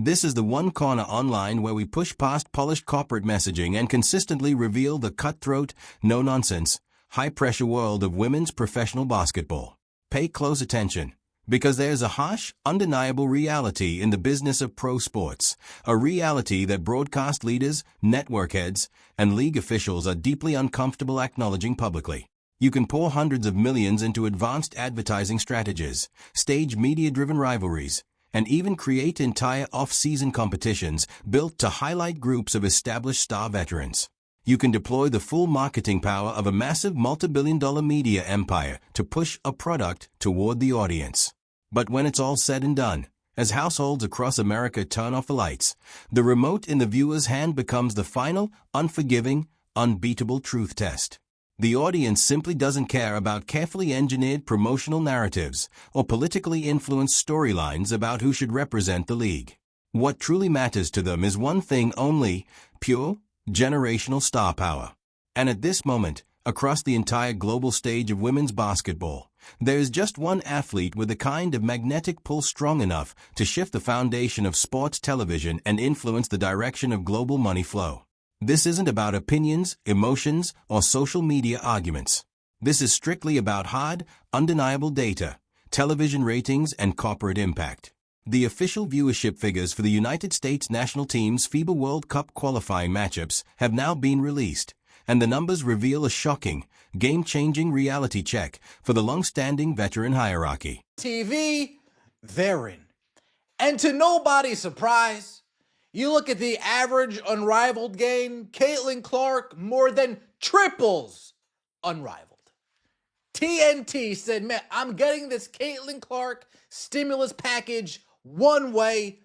This is the one corner online where we push past polished corporate messaging and consistently reveal the cutthroat, no-nonsense, high-pressure world of women's professional basketball. Pay close attention, because there's a harsh, undeniable reality in the business of pro sports, a reality that broadcast leaders, network heads, and league officials are deeply uncomfortable acknowledging publicly. You can pour hundreds of millions into advanced advertising strategies, stage media-driven rivalries, and even create entire off-season competitions built to highlight groups of established star veterans. You can deploy the full marketing power of a massive multi-billion-dollar media empire to push a product toward the audience. But when it's all said and done, as households across America turn off the lights, the remote in the viewer's hand becomes the final, unforgiving, unbeatable truth test. The audience simply doesn't care about carefully engineered promotional narratives or politically influenced storylines about who should represent the league. What truly matters to them is one thing only: pure, generational star power. And at this moment, across the entire global stage of women's basketball, there is just one athlete with a kind of magnetic pull strong enough to shift the foundation of sports television and influence the direction of global money flow. This isn't about opinions, emotions, or social media arguments. This is strictly about hard, undeniable data, television ratings, and corporate impact. The official viewership figures for the United States national team's FIBA World Cup qualifying matchups have now been released, and the numbers reveal a shocking, game-changing reality check for the long-standing veteran hierarchy. TV, they're in. And to nobody's surprise, you look at the average unrivaled game, Caitlin Clark more than triples unrivaled. TNT said, man, I'm getting this Caitlin Clark stimulus package one way.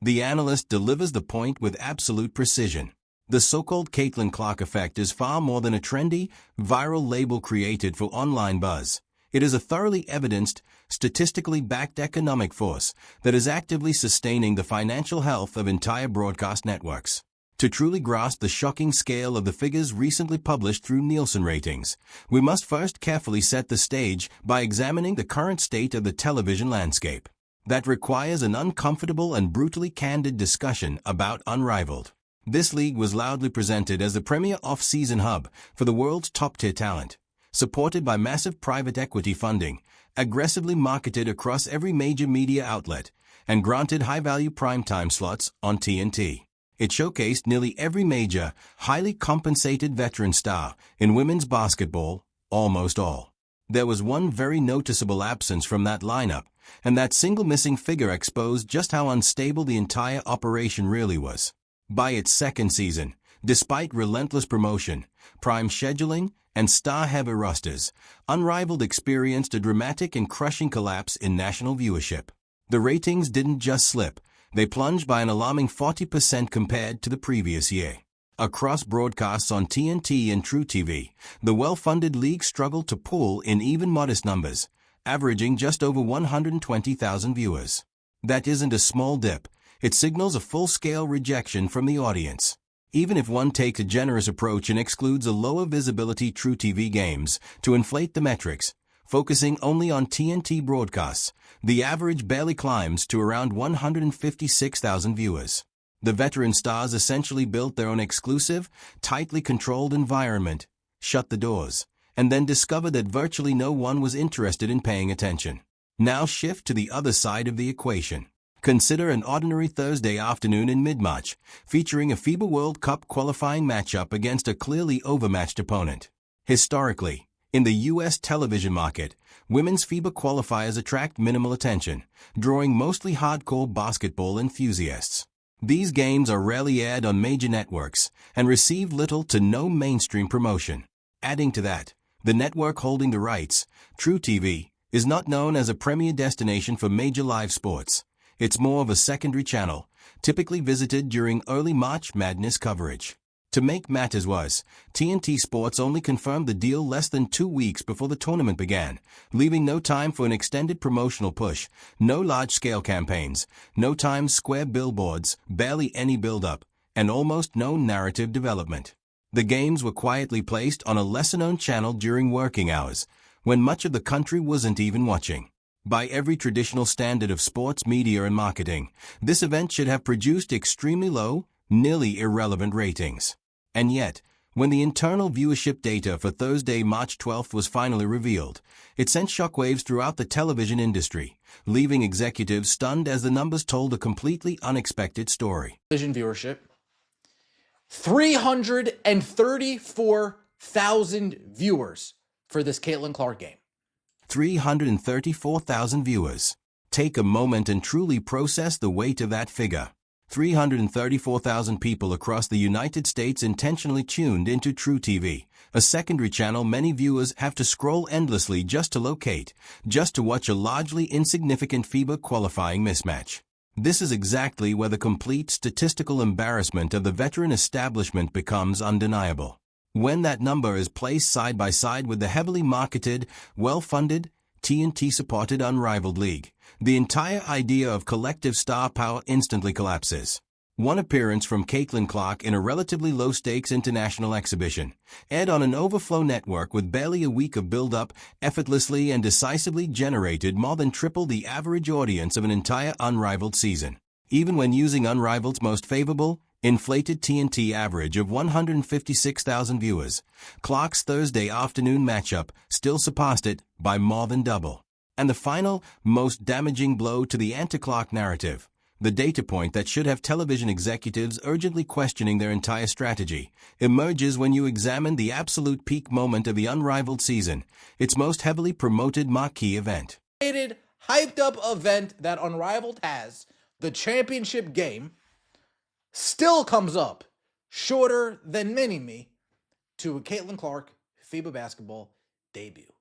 The analyst delivers the point with absolute precision. The so-called Caitlin Clark effect is far more than a trendy, viral label created for online buzz. It is a thoroughly evidenced, statistically backed economic force that is actively sustaining the financial health of entire broadcast networks. To truly grasp the shocking scale of the figures recently published through Nielsen ratings, we must first carefully set the stage by examining the current state of the television landscape. That requires an uncomfortable and brutally candid discussion about Unrivaled. This league was loudly presented as the premier off-season hub for the world's top-tier talent, supported by massive private equity funding, aggressively marketed across every major media outlet, and granted high-value primetime slots on TNT. It showcased nearly every major, highly compensated veteran star in women's basketball, almost all. There was one very noticeable absence from that lineup, and that single missing figure exposed just how unstable the entire operation really was. By its second season, despite relentless promotion, prime scheduling, and star-heavy rosters, Unrivaled experienced a dramatic and crushing collapse in national viewership. The ratings didn't just slip, they plunged by an alarming 40% compared to the previous year. Across broadcasts on TNT and truTV, the well-funded league struggled to pull in even modest numbers, averaging just over 120,000 viewers. That isn't a small dip, it signals a full-scale rejection from the audience. Even if one takes a generous approach and excludes a lower visibility truTV games to inflate the metrics, focusing only on TNT broadcasts, the average barely climbs to around 156,000 viewers. The veteran stars essentially built their own exclusive, tightly controlled environment, shut the doors, and then discovered that virtually no one was interested in paying attention. Now shift to the other side of the equation. Consider an ordinary Thursday afternoon in mid-March, featuring a FIBA World Cup qualifying matchup against a clearly overmatched opponent. Historically, in the U.S. television market, women's FIBA qualifiers attract minimal attention, drawing mostly hardcore basketball enthusiasts. These games are rarely aired on major networks and receive little to no mainstream promotion. Adding to that, the network holding the rights, truTV, is not known as a premier destination for major live sports. It's more of a secondary channel, typically visited during early March Madness coverage. To make matters worse, TNT Sports only confirmed the deal less than 2 weeks before the tournament began, leaving no time for an extended promotional push, no large-scale campaigns, no Times Square billboards, barely any build-up, and almost no narrative development. The games were quietly placed on a lesser-known channel during working hours, when much of the country wasn't even watching. By every traditional standard of sports media and marketing, this event should have produced extremely low, nearly irrelevant ratings. And yet, when the internal viewership data for Thursday, March 12th was finally revealed, it sent shockwaves throughout the television industry, leaving executives stunned as the numbers told a completely unexpected story. Television viewership, 334,000 viewers for this Caitlin Clark game. 334,000 viewers. Take a moment and truly process the weight of that figure. 334,000 people across the United States intentionally tuned into True TV, a secondary channel many viewers have to scroll endlessly just to locate, just to watch a largely insignificant FIBA qualifying mismatch. This is exactly where the complete statistical embarrassment of the veteran establishment becomes undeniable. When that number is placed side by side with the heavily marketed, well-funded, TNT-supported unrivaled league, the entire idea of collective star power instantly collapses. One appearance from Caitlin Clark in a relatively low-stakes international exhibition, aired on an overflow network with barely a week of build-up, effortlessly and decisively generated more than triple the average audience of an entire unrivaled season. Even when using Unrivaled's most favorable, inflated TNT average of 156,000 viewers, Clark's Thursday afternoon matchup still surpassed it by more than double. And the final, most damaging blow to the anti-Clark narrative, the data point that should have television executives urgently questioning their entire strategy, emerges when you examine the absolute peak moment of the unrivaled season, its most heavily promoted marquee event. Hyped-up event that Unrivaled has, the championship game, still comes up shorter than Mini-Me to a Caitlin Clark FIBA basketball debut.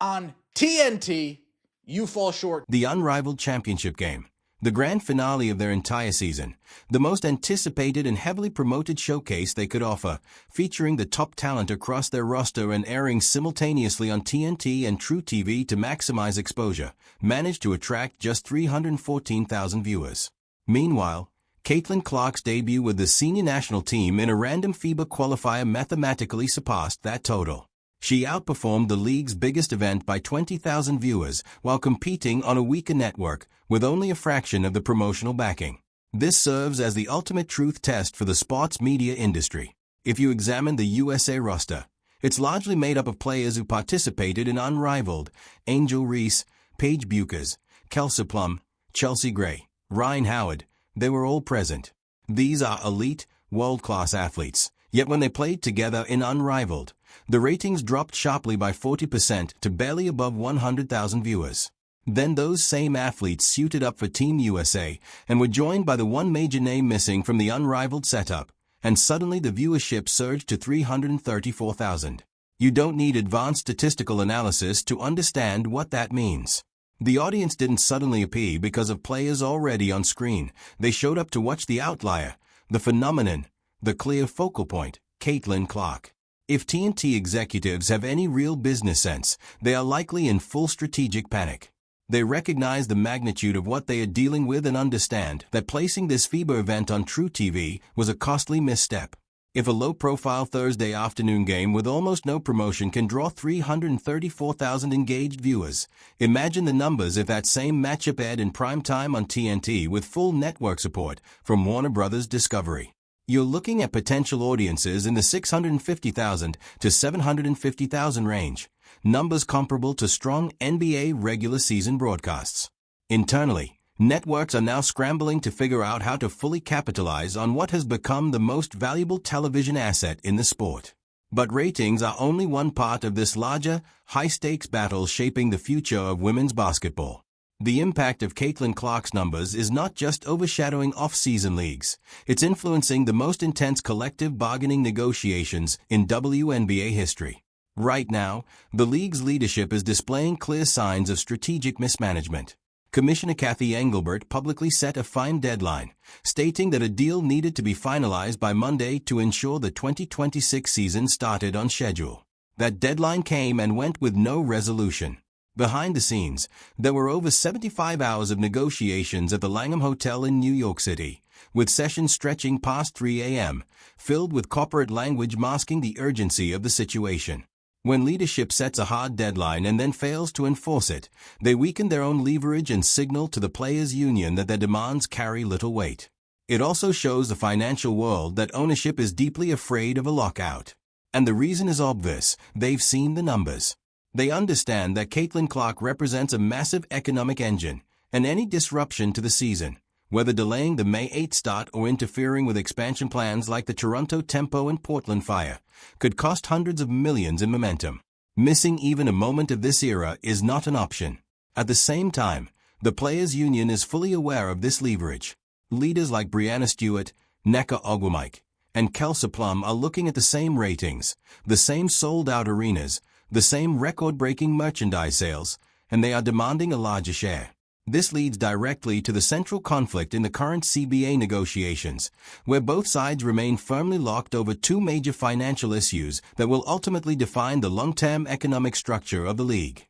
On TNT, you fall short. The unrivaled championship game, the grand finale of their entire season, the most anticipated and heavily promoted showcase they could offer, featuring the top talent across their roster and airing simultaneously on TNT and True TV to maximize exposure, managed to attract just 314,000 viewers. Meanwhile, Caitlin Clark's debut with the senior national team in a random FIBA qualifier mathematically surpassed that total. She outperformed the league's biggest event by 20,000 viewers while competing on a weaker network with only a fraction of the promotional backing. This serves as the ultimate truth test for the sports media industry. If you examine the USA roster, it's largely made up of players who participated in Unrivaled: Angel Reese, Paige Buchers, Kelsey Plum, Chelsea Gray, Ryan Howard. They were all present. These are elite, world-class athletes, yet when they played together in Unrivaled, the ratings dropped sharply by 40% to barely above 100,000 viewers. Then those same athletes suited up for Team USA and were joined by the one major name missing from the Unrivaled setup, and suddenly the viewership surged to 334,000. You don't need advanced statistical analysis to understand what that means. The audience didn't suddenly appear because of players already on screen. They showed up to watch the outlier, the phenomenon, the clear focal point, Caitlin Clark. If TNT executives have any real business sense, they are likely in full strategic panic. They recognize the magnitude of what they are dealing with and understand that placing this FIBA event on True TV was a costly misstep. If a low-profile Thursday afternoon game with almost no promotion can draw 334,000 engaged viewers, imagine the numbers if that same matchup aired in prime time on TNT with full network support from Warner Bros. Discovery. You're looking at potential audiences in the 650,000 to 750,000 range, numbers comparable to strong NBA regular season broadcasts. Internally, networks are now scrambling to figure out how to fully capitalize on what has become the most valuable television asset in the sport. But ratings are only one part of this larger, high-stakes battle shaping the future of women's basketball. The impact of Caitlin Clark's numbers is not just overshadowing off-season leagues, it's influencing the most intense collective bargaining negotiations in WNBA history. Right now, the league's leadership is displaying clear signs of strategic mismanagement. Commissioner Kathy Engelbert publicly set a fine deadline, stating that a deal needed to be finalized by Monday to ensure the 2026 season started on schedule. That deadline came and went with no resolution. Behind the scenes, there were over 75 hours of negotiations at the Langham Hotel in New York City, with sessions stretching past 3 a.m., filled with corporate language masking the urgency of the situation. When leadership sets a hard deadline and then fails to enforce it, they weaken their own leverage and signal to the players' union that their demands carry little weight. It also shows the financial world that ownership is deeply afraid of a lockout. And the reason is obvious: they've seen the numbers. They understand that Caitlin Clark represents a massive economic engine, and any disruption to the season, whether delaying the May 8 start or interfering with expansion plans like the Toronto Tempo and Portland Fire, could cost hundreds of millions in momentum. Missing even a moment of this era is not an option. At the same time, the players' union is fully aware of this leverage. Leaders like Brianna Stewart, Nneka Ogwumike, and Kelsey Plum are looking at the same ratings, the same sold-out arenas, the same record-breaking merchandise sales, and they are demanding a larger share. This leads directly to the central conflict in the current CBA negotiations, where both sides remain firmly locked over two major financial issues that will ultimately define the long-term economic structure of the league.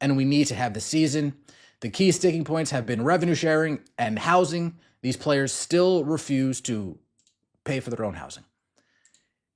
And we need to have the season. The key sticking points have been revenue sharing and housing. These players still refuse to pay for their own housing.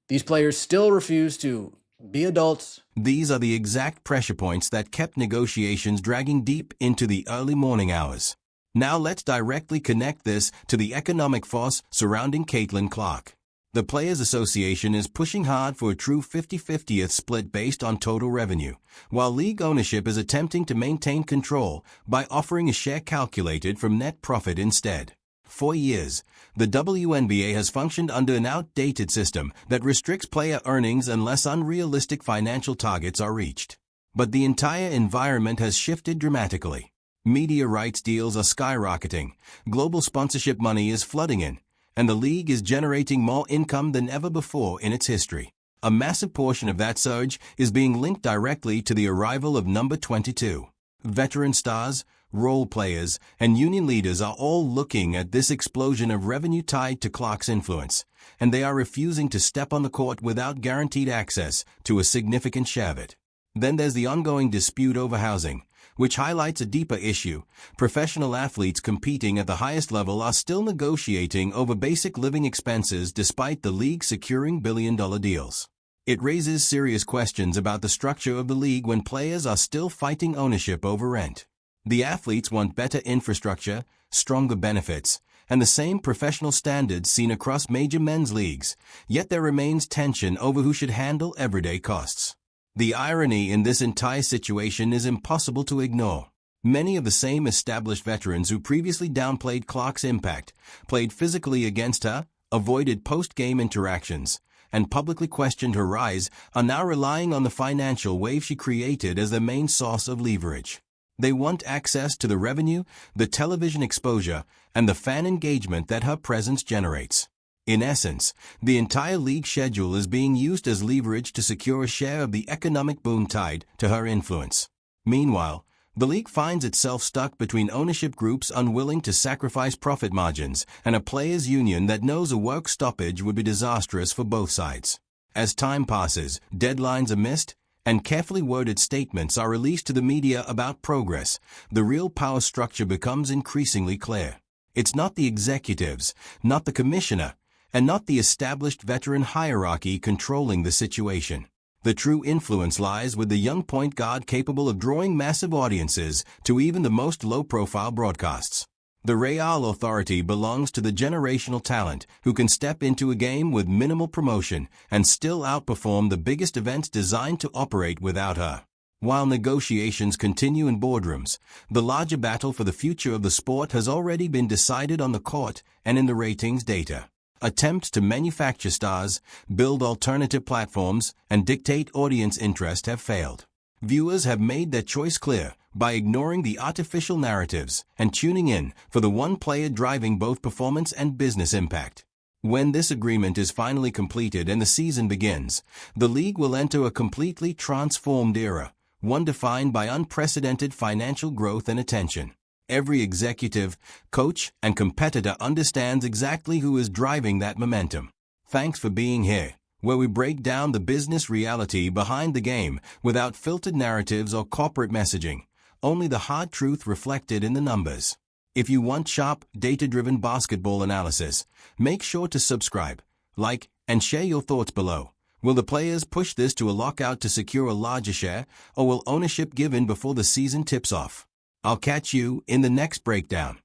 These players still refuse to be adults. These are the exact pressure points that kept negotiations dragging deep into the early morning hours. Now let's directly connect this to the economic force surrounding Caitlin Clark. The Players Association is pushing hard for a true 50-50th split based on total revenue, while league ownership is attempting to maintain control by offering a share calculated from net profit instead. For years, the WNBA has functioned under an outdated system that restricts player earnings unless unrealistic financial targets are reached. But the entire environment has shifted dramatically. Media rights deals are skyrocketing, global sponsorship money is flooding in, and the league is generating more income than ever before in its history. A massive portion of that surge is being linked directly to the arrival of number 22. Veteran stars, role players, and union leaders are all looking at this explosion of revenue tied to Clark's influence, and they are refusing to step on the court without guaranteed access to a significant share of it. Then there's the ongoing dispute over housing, which highlights a deeper issue. Professional athletes competing at the highest level are still negotiating over basic living expenses despite the league securing billion-dollar deals. It raises serious questions about the structure of the league when players are still fighting ownership over rent. The athletes want better infrastructure, stronger benefits, and the same professional standards seen across major men's leagues, yet there remains tension over who should handle everyday costs. The irony in this entire situation is impossible to ignore. Many of the same established veterans who previously downplayed Clark's impact, played physically against her, avoided post-game interactions, and publicly questioned her rise, are now relying on the financial wave she created as their main source of leverage. They want access to the revenue, the television exposure, and the fan engagement that her presence generates. In essence, the entire league schedule is being used as leverage to secure a share of the economic boom tied to her influence. Meanwhile, the league finds itself stuck between ownership groups unwilling to sacrifice profit margins and a players' union that knows a work stoppage would be disastrous for both sides. As time passes, deadlines are missed, and carefully worded statements are released to the media about progress, the real power structure becomes increasingly clear. It's not the executives, not the commissioner, and not the established veteran hierarchy controlling the situation. The true influence lies with the young point guard capable of drawing massive audiences to even the most low-profile broadcasts. The Real authority belongs to the generational talent who can step into a game with minimal promotion and still outperform the biggest events designed to operate without her. While negotiations continue in boardrooms, the larger battle for the future of the sport has already been decided on the court and in the ratings data. Attempts to manufacture stars, build alternative platforms, and dictate audience interest have failed. Viewers have made their choice clear by ignoring the artificial narratives and tuning in for the one player driving both performance and business impact. When this agreement is finally completed and the season begins, the league will enter a completely transformed era, one defined by unprecedented financial growth and attention. Every executive, coach, and competitor understands exactly who is driving that momentum. Thanks for being here, where we break down the business reality behind the game without filtered narratives or corporate messaging, only the hard truth reflected in the numbers. If you want sharp, data-driven basketball analysis, make sure to subscribe, like, and share your thoughts below. Will the players push this to a lockout to secure a larger share, or will ownership give in before the season tips off? I'll catch you in the next breakdown.